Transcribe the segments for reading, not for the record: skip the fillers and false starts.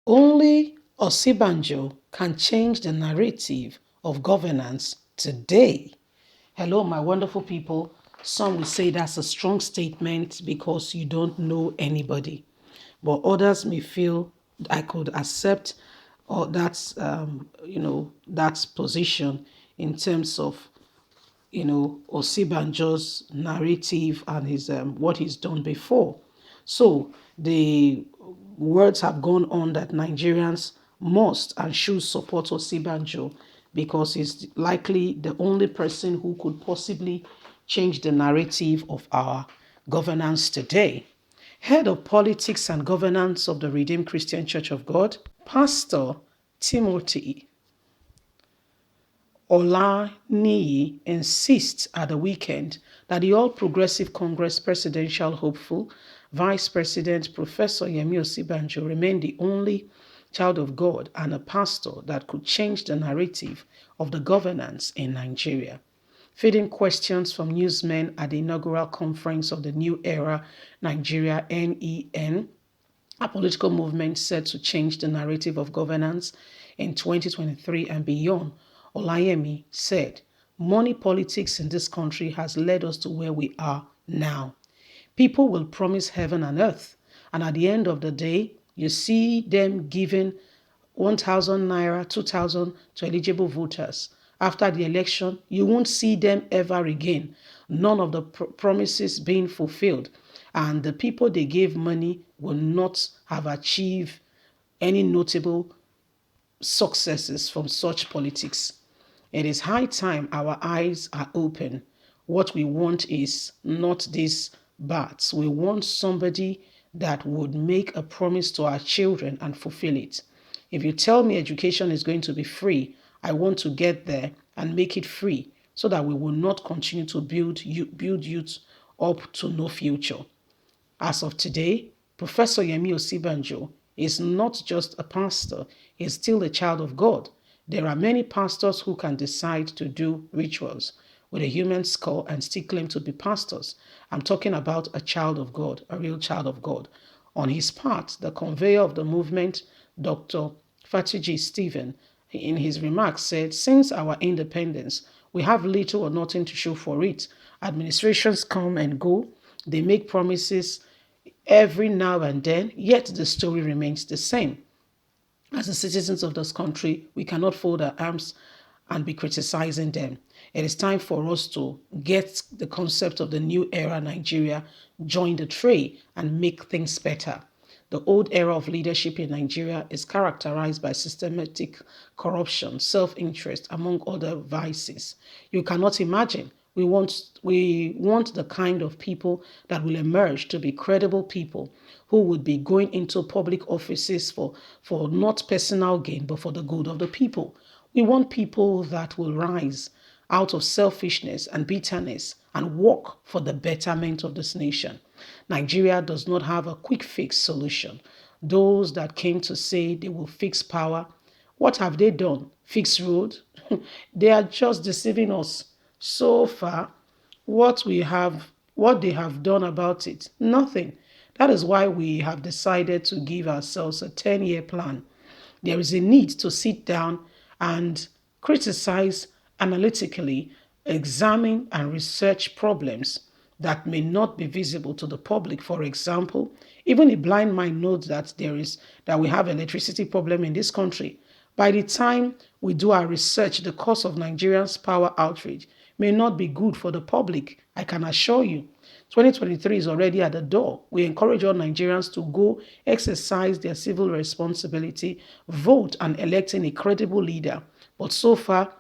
Only Osinbajo can change the narrative of governance today. Hello, my wonderful people. Some will say that's a strong statement because you don't know anybody, but others may feel I could accept or that position in terms of Osibanjo's narrative and his what he's done before. So the words have gone on that Nigerians must and should support Osibanjo because he's likely the only person who could possibly change the narrative of our governance today. Head of Politics and Governance of the Redeemed Christian Church of God, Pastor Timothy Olaniyi insists at the weekend that the All Progressive Congress presidential hopeful, Vice President Professor Yemi Osinbajo, remained the only child of God and a pastor that could change the narrative of the governance in Nigeria. Feeding questions from newsmen at the inaugural conference of the New Era Nigeria NEN, a political movement set to change the narrative of governance in 2023 and beyond, Olayemi said, money politics in this country has led us to where we are now. People will promise heaven and earth, and at the end of the day, you see them giving 1,000 naira, 2,000 to eligible voters. After the election, you won't see them ever again. None of the promises being fulfilled. And the people they gave money will not have achieved any notable successes from such politics. It is high time our eyes are open. What we want is not these bats. We want somebody that would make a promise to our children and fulfill it. If you tell me education is going to be free, I want to get there and make it free so that we will not continue to build youth up to no future. As of today, Professor Yemi Osinbajo is not just a pastor, he is still a child of God. There are many pastors who can decide to do rituals with a human skull and still claim to be pastors. I'm talking about a child of God, a real child of God. On his part, the conveyor of the movement, Dr. Rccg Stephen, in his remarks said, since our independence, we have little or nothing to show for it. Administrations come and go. They make promises every now and then, yet the story remains the same. As the citizens of this country, we cannot fold our arms and be criticizing them. It is time for us to get the concept of the new era Nigeria, join the fray, and make things better. The old era of leadership in Nigeria is characterized by systematic corruption, self-interest, among other vices. You cannot imagine. We want the kind of people that will emerge to be credible people who would be going into public offices for not personal gain, but for the good of the people. We want people that will rise out of selfishness and bitterness and work for the betterment of this nation. Nigeria does not have a quick fix solution. Those that came to say they will fix power, what have they done? Fix road? They are just deceiving us. So far, what they have done about it, nothing. That is why we have decided to give ourselves a 10-year plan. There is a need to sit down and criticize analytically, examine and research problems that may not be visible to the public. For example, even a blind man knows that we have electricity problem in this country. By the time we do our research, the cost of Nigerians' power outrage may not be good for the public, I can assure you. 2023 is already at the door. We encourage all Nigerians to go exercise their civil responsibility, vote and elect a credible leader. But so far,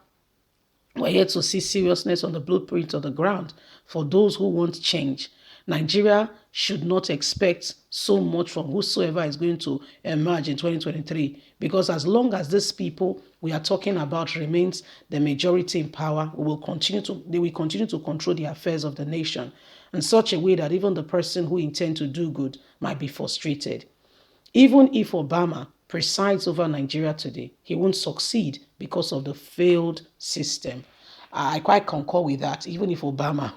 we're here to see seriousness on the blueprint of the ground for those who want change. Nigeria should not expect so much from whosoever is going to emerge in 2023 because as long as these people we are talking about remains the majority in power, they will continue to control the affairs of the nation in such a way that even the person who intends to do good might be frustrated. Even if Obama presides over Nigeria today, he won't succeed because of the failed system. I quite concur with that. Even if Obama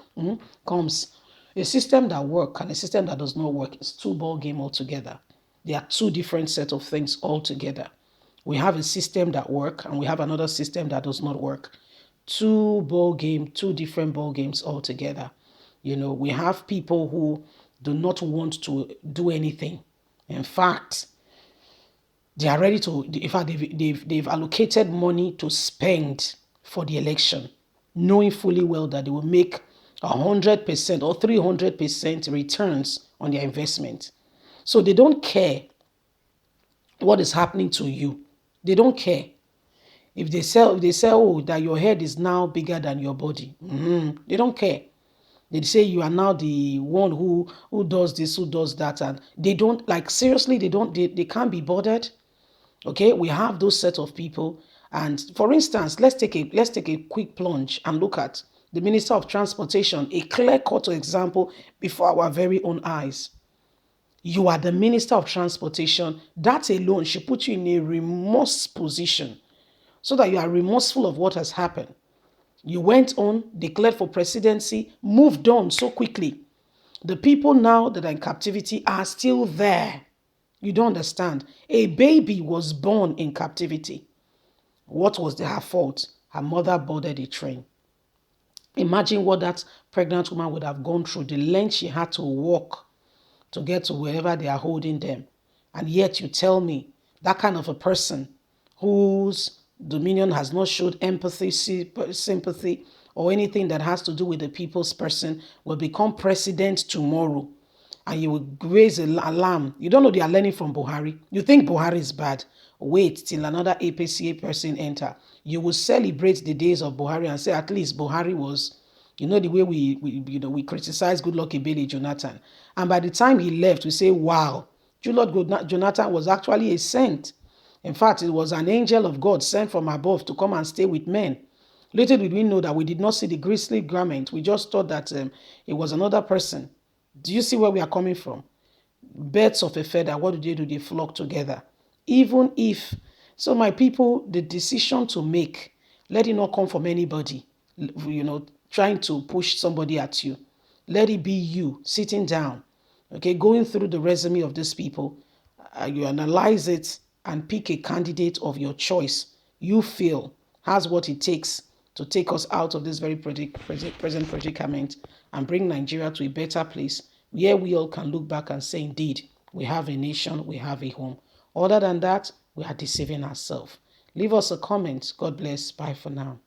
comes, a system that works and a system that does not work is two ball game altogether. They are two different set of things altogether. We have a system that works and we have another system that does not work. Two different ball games altogether. We have people who do not want to do anything. In fact, they are ready to, in fact, they've allocated money to spend for the election, knowing fully well that they will make 100% or 300% returns on their investment. So they don't care what is happening to you. They don't care. If they say, oh, that your head is now bigger than your body, they don't care. They say you are now the one who does this, who does that, and they don't, like, seriously, they can't be bothered. Okay, we have those set of people. And for instance, let's take a quick plunge and look at the Minister of Transportation, a clear-cut example before our very own eyes. You are the Minister of Transportation. That alone should put you in a remorse position so that you are remorseful of what has happened. You went on, declared for presidency, moved on so quickly. The people now that are in captivity are still there. You don't understand. A baby was born in captivity. What was her fault? Her mother boarded a train. Imagine what that pregnant woman would have gone through, the length she had to walk to get to wherever they are holding them. And yet you tell me that kind of a person whose dominion has not showed empathy, sympathy, or anything that has to do with the people's person will become president tomorrow. And you will raise an alarm. You don't know they are learning from Buhari. You think Buhari is bad. Wait till another APCA person enter. You will celebrate the days of Buhari and say at least Buhari was, the way we criticize Goodluck Ebele Jonathan. And by the time he left, we say, wow, Goodluck Jonathan was actually a saint. In fact, it was an angel of God sent from above to come and stay with men. Little did we know that we did not see the grisly garment. We just thought that it was another person. Do you see where we are coming from? Birds of a feather, what do? They flock together. Even if, so my people, the decision to make, let it not come from anybody, trying to push somebody at you. Let it be you sitting down, okay, going through the resume of these people. You analyze it and pick a candidate of your choice you feel has what it takes to take us out of this very present predicament and bring Nigeria to a better place where we all can look back and say, indeed, we have a nation, we have a home. Other than that, we are deceiving ourselves. Leave us a comment. God bless. Bye for now.